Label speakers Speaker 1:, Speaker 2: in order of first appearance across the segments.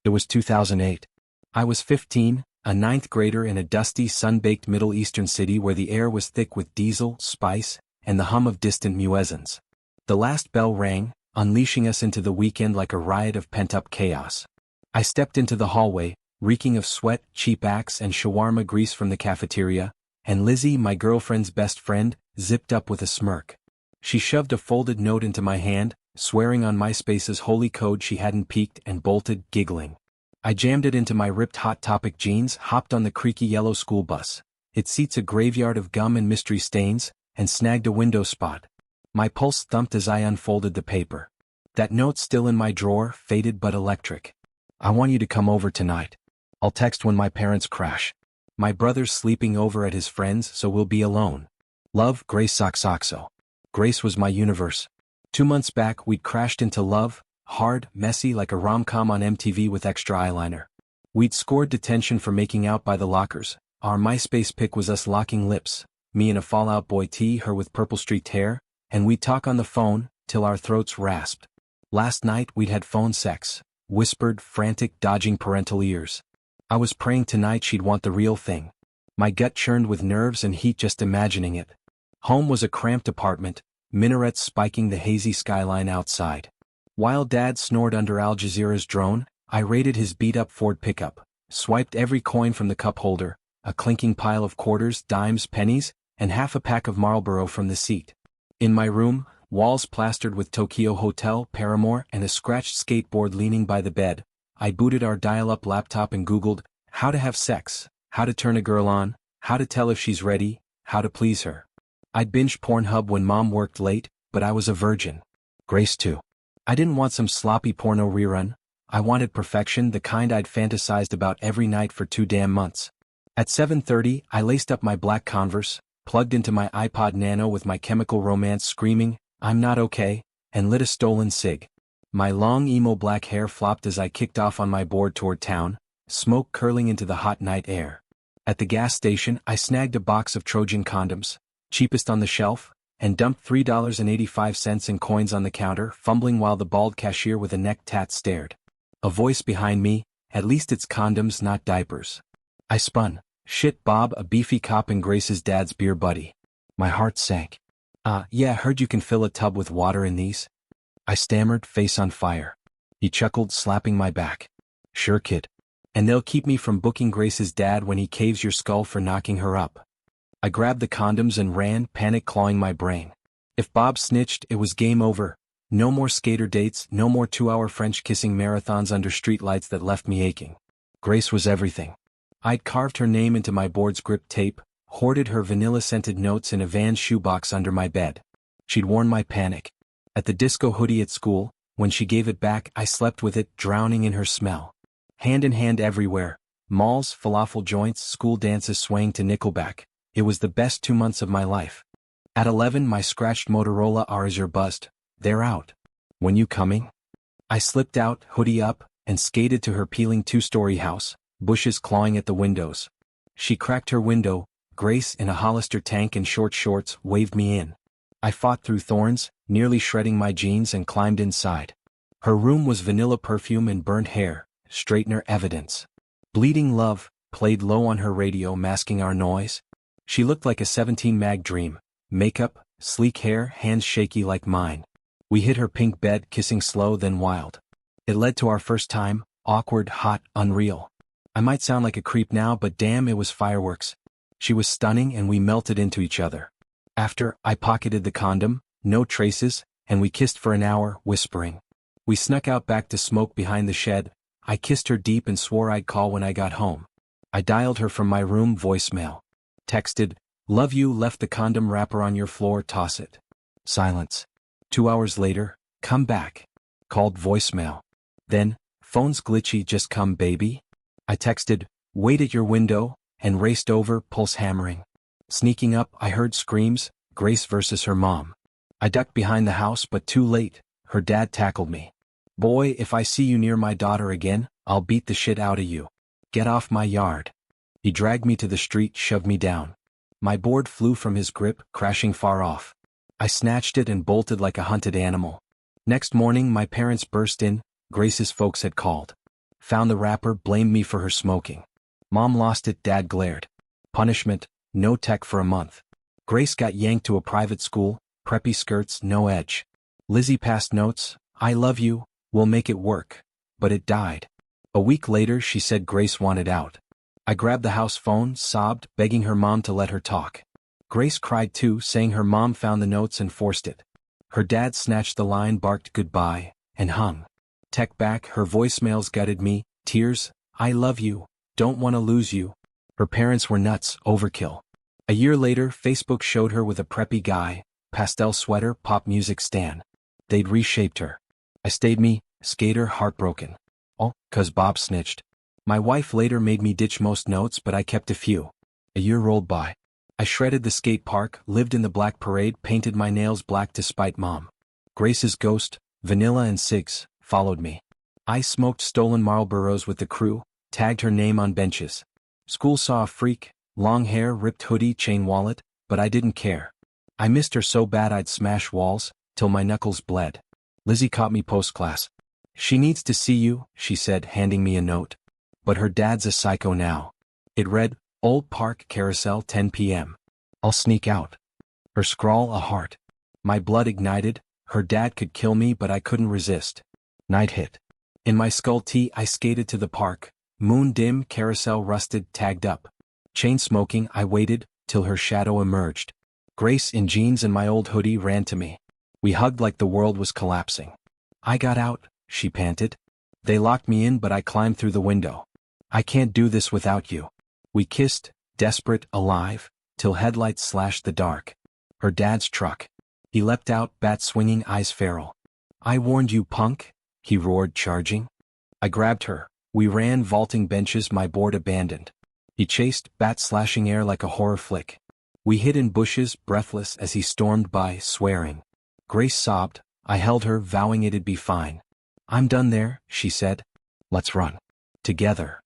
Speaker 1: It was 2008. I was 15, a ninth grader in a dusty, sun-baked Middle Eastern city where the air was thick with diesel, spice, and the hum of distant muezzins. The last bell rang, unleashing us into the weekend like a riot of pent-up chaos. I stepped into the hallway, reeking of sweat, cheap axe, and shawarma grease from the cafeteria, and Lizzie, my girlfriend's best friend, zipped up with a smirk. She shoved a folded note into my hand, swearing on MySpace's holy code she hadn't peeked, and bolted, giggling. I jammed it into my ripped Hot Topic jeans, hopped on the creaky yellow school bus. It seats a graveyard of gum and mystery stains, and snagged a window spot. My pulse thumped as I unfolded the paper. That note still in my drawer, faded but electric. I want you to come over tonight. I'll text when my parents crash. My brother's sleeping over at his friend's, so we'll be alone. Love, Grace Soxoxo. Grace was my universe. 2 months back we'd crashed into love, hard, messy like a rom-com on MTV with extra eyeliner. We'd scored detention for making out by the lockers. Our MySpace pic was us locking lips, me in a Fall Out Boy tee, her with purple streaked hair, and we'd talk on the phone, till our throats rasped. Last night we'd had phone sex, whispered, frantic, dodging parental ears. I was praying tonight she'd want the real thing. My gut churned with nerves and heat just imagining it. Home was a cramped apartment, minarets spiking the hazy skyline outside. While Dad snored under Al Jazeera's drone, I raided his beat-up Ford pickup, swiped every coin from the cup holder, a clinking pile of quarters, dimes, pennies, and half a pack of Marlboro from the seat. In my room, walls plastered with Tokyo Hotel, Paramore, and a scratched skateboard leaning by the bed, I booted our dial-up laptop and Googled, how to have sex, how to turn a girl on, how to tell if she's ready, how to please her. I'd binged Pornhub when Mom worked late, but I was a virgin. Grace too. I didn't want some sloppy porno rerun. I wanted perfection, the kind I'd fantasized about every night for 2 damn months. At 7:30, I laced up my black Converse, plugged into my iPod Nano with My Chemical Romance screaming, "I'm not okay," and lit a stolen cig. My long emo black hair flopped as I kicked off on my board toward town, smoke curling into the hot night air. At the gas station, I snagged a box of Trojan condoms, cheapest on the shelf, and dumped $3.85 in coins on the counter, fumbling while the bald cashier with a neck tat stared. A voice behind me, "At least it's condoms, not diapers." I spun. Shit, Bob, a beefy cop and Grace's dad's beer buddy. My heart sank. Yeah, heard you can fill a tub with water in these." I stammered, face on fire. He chuckled, slapping my back. "Sure, kid. And they'll keep me from booking Grace's dad when he caves your skull for knocking her up." I grabbed the condoms and ran, panic clawing my brain. If Bob snitched, it was game over. No more skater dates, no more 2-hour French kissing marathons under streetlights that left me aching. Grace was everything. I'd carved her name into my board's grip tape, hoarded her vanilla-scented notes in a Vans shoebox under my bed. She'd worn my panic. At the disco hoodie at school, when she gave it back, I slept with it, drowning in her smell. Hand in hand everywhere. Malls, falafel joints, school dances swaying to Nickelback. It was the best 2 months of my life. At 11, my scratched Motorola Razr buzzed. "They're out. When you coming?" I slipped out, hoodie up, and skated to her peeling 2-story house, bushes clawing at the windows. She cracked her window. Grace, in a Hollister tank and short shorts, waved me in. I fought through thorns, nearly shredding my jeans, and climbed inside. Her room was vanilla perfume and burnt hair, straightener evidence. Bleeding Love played low on her radio, masking our noise. She looked like a 17 mag dream. Makeup, sleek hair, hands shaky like mine. We hit her pink bed, kissing slow then wild. It led to our first time, awkward, hot, unreal. I might sound like a creep now, but damn, it was fireworks. She was stunning and we melted into each other. After, I pocketed the condom, no traces, and we kissed for an hour, whispering. We snuck out back to smoke behind the shed. I kissed her deep and swore I'd call when I got home. I dialed her from my room voicemail. Texted, "Love you, left the condom wrapper on your floor, toss it." Silence. 2 hours later, "Come back." Called voicemail. Then, "Phone's glitchy, just come baby." I texted, "Wait at your window," and raced over, pulse hammering. Sneaking up, I heard screams, Grace versus her mom. I ducked behind the house, but too late. Her dad tackled me. "Boy, if I see you near my daughter again, I'll beat the shit out of you. Get off my yard." He dragged me to the street, shoved me down. My board flew from his grip, crashing far off. I snatched it and bolted like a hunted animal. Next morning, my parents burst in. Grace's folks had called. Found the wrapper, blamed me for her smoking. Mom lost it, Dad glared. Punishment, no tech for a month. Grace got yanked to a private school, preppy skirts, no edge. Lizzie passed notes, I love you, we'll make it work. But it died. A week later she said Grace wanted out. I grabbed the house phone, sobbed, begging her mom to let her talk. Grace cried too, saying her mom found the notes and forced it. Her dad snatched the line, barked goodbye, and hung. Tech back, her voicemails gutted me, tears, I love you, don't want to lose you. Her parents were nuts, overkill. A year later, Facebook showed her with a preppy guy, pastel sweater, pop music stan. They'd reshaped her. I stayed me, skater, heartbroken. All 'cause Bob snitched. My wife later made me ditch most notes, but I kept a few. A year rolled by. I shredded the skate park, lived in the black parade, painted my nails black to spite mom. Grace's ghost, vanilla and cigs, followed me. I smoked stolen Marlboros with the crew, tagged her name on benches. School saw a freak, long hair, ripped hoodie, chain wallet, but I didn't care. I missed her so bad I'd smash walls, till my knuckles bled. Lizzie caught me post-class. She needs to see you, she said, handing me a note. But her dad's a psycho now. It read, Old Park Carousel 10 p.m. I'll sneak out. Her scrawl, a heart. My blood ignited, her dad could kill me but I couldn't resist. Night hit. In my skull tee I skated to the park, moon dim, carousel rusted, tagged up. Chain smoking, I waited, till her shadow emerged. Grace in jeans and my old hoodie ran to me. We hugged like the world was collapsing. I got out, she panted. They locked me in but I climbed through the window. I can't do this without you. We kissed, desperate, alive, till headlights slashed the dark. Her dad's truck. He leapt out, bat swinging, eyes feral. I warned you, punk, he roared, charging. I grabbed her. We ran, vaulting benches, my board abandoned. He chased, bat slashing air like a horror flick. We hid in bushes, breathless as he stormed by, swearing. Grace sobbed. I held her, vowing it'd be fine. I'm done there, she said. Let's run. Together.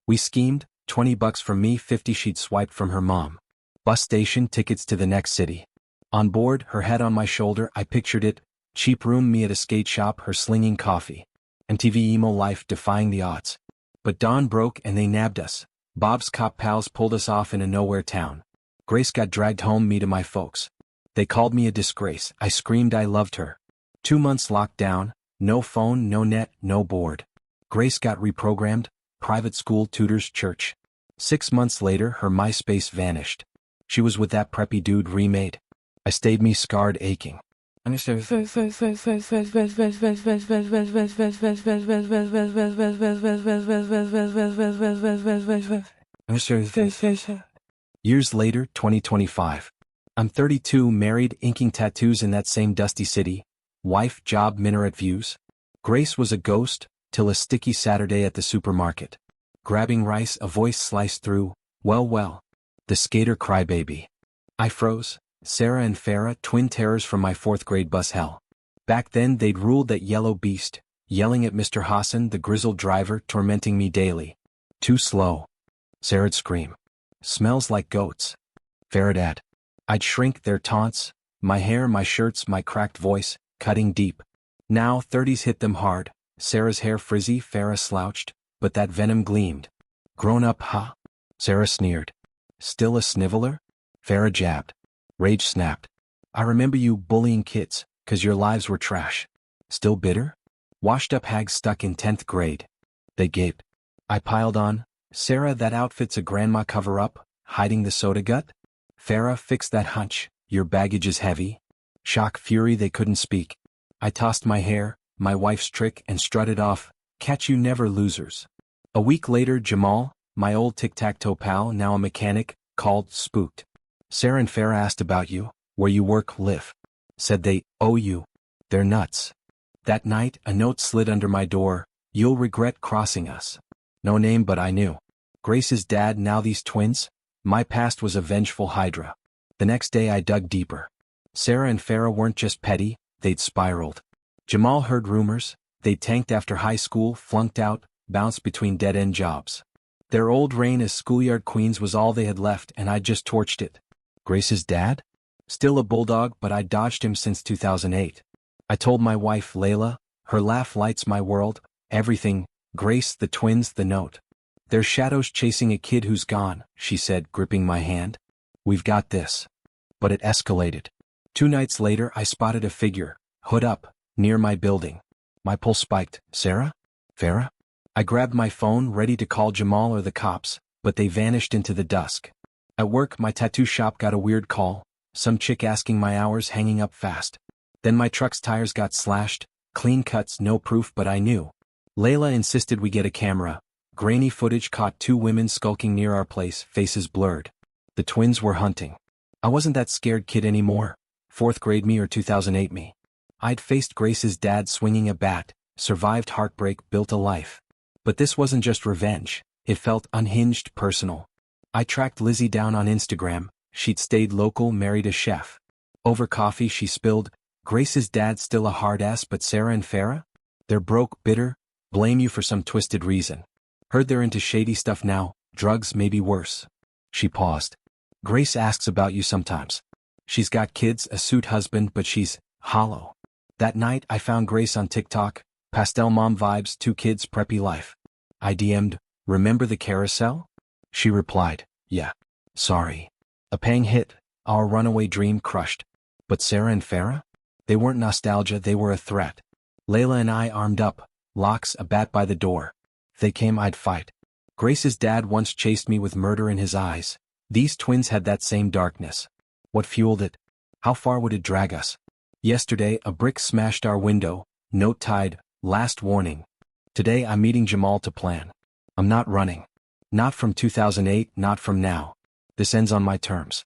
Speaker 1: We schemed, $20 from me, 50 she'd swiped from her mom. Bus station, tickets to the next city. On board, her head on my shoulder, I pictured it. Cheap room, me at a skate shop, her slinging coffee. MTV emo life defying the odds. But dawn broke and they nabbed us. Bob's cop pals pulled us off in a nowhere town. Grace got dragged home, me to my folks. They called me a disgrace. I screamed I loved her. 2 months locked down, no phone, no net, no board. Grace got reprogrammed, private school, tutors, church. 6 months later, her MySpace vanished. She was with that preppy dude, remade. I stayed me scarred, aching. Years later, 2025. I'm 32, married, inking tattoos in that same dusty city. Wife, job, minaret views. Grace was a ghost, till a sticky Saturday at the supermarket. Grabbing rice, a voice sliced through, well, the skater crybaby. I froze. Sarah and Farah, twin terrors from my 4th grade bus hell. Back then they'd ruled that yellow beast, yelling at Mr. Hassan, the grizzled driver, tormenting me daily. Too slow. Sarah'd scream. Smells like goats. Farah'd add. I'd shrink, their taunts, my hair, my shirts, my cracked voice, cutting deep. Now 30s hit them hard, Sarah's hair frizzy, Farah slouched, but that venom gleamed. Grown up, huh? Sarah sneered. Still a sniveler? Farah jabbed. Rage snapped. I remember you bullying kids, 'cause your lives were trash. Still bitter? Washed up hags stuck in 10th grade. They gaped. I piled on. Sarah, that outfit's a grandma cover-up, hiding the soda gut? Farah, fix that hunch, your baggage is heavy. Shock, fury, they couldn't speak. I tossed my hair, my wife's trick, and strutted off. Catch you never, losers. A week later, Jamal, my old tic-tac-toe pal, now a mechanic, called, spooked. Sarah and Farah asked about you, where you work, live. Said they owe you. They're nuts. That night, a note slid under my door. You'll regret crossing us. No name, but I knew. Grace's dad, now these twins. My past was a vengeful hydra. The next day I dug deeper. Sarah and Farah weren't just petty, they'd spiraled. Jamal heard rumors. They tanked after high school, flunked out, bounced between dead-end jobs. Their old reign as schoolyard queens was all they had left, and I'd just torched it. Grace's dad? Still a bulldog, but I dodged him since 2008. I told my wife, Layla, her laugh lights my world, everything, Grace, the twins, the note. There's shadows chasing a kid who's gone, she said, gripping my hand. We've got this. But it escalated. 2 nights later I spotted a figure, hood up, near my building. My pulse spiked. Sarah? Farah? I grabbed my phone, ready to call Jamal or the cops, but they vanished into the dusk. At work, my tattoo shop got a weird call, some chick asking my hours, hanging up fast. Then my truck's tires got slashed, clean cuts, no proof, but I knew. Layla insisted we get a camera. Grainy footage caught 2 women skulking near our place, faces blurred. The twins were hunting. I wasn't that scared kid anymore. 4th grade me or 2008 me. I'd faced Grace's dad swinging a bat, survived heartbreak, built a life. But this wasn't just revenge, it felt unhinged, personal. I tracked Lizzie down on Instagram. She'd stayed local, married a chef. Over coffee she spilled, Grace's dad's still a hard ass, but Sarah and Farah? They're broke, bitter, blame you for some twisted reason. Heard they're into shady stuff now, drugs, maybe worse. She paused. Grace asks about you sometimes. She's got kids, a suit husband, but she's hollow. That night I found Grace on TikTok, pastel mom vibes, 2 kids, preppy life. I DM'd, remember the carousel? She replied, yeah. Sorry. A pang hit, our runaway dream crushed. But Sarah and Farah? They weren't nostalgia, they were a threat. Layla and I armed up, locks, a bat by the door. If they came, I'd fight. Grace's dad once chased me with murder in his eyes. These twins had that same darkness. What fueled it? How far would it drag us? Yesterday, a brick smashed our window, note tied, last warning. Today I'm meeting Jamal to plan. I'm not running. Not from 2008, not from now. This ends on my terms.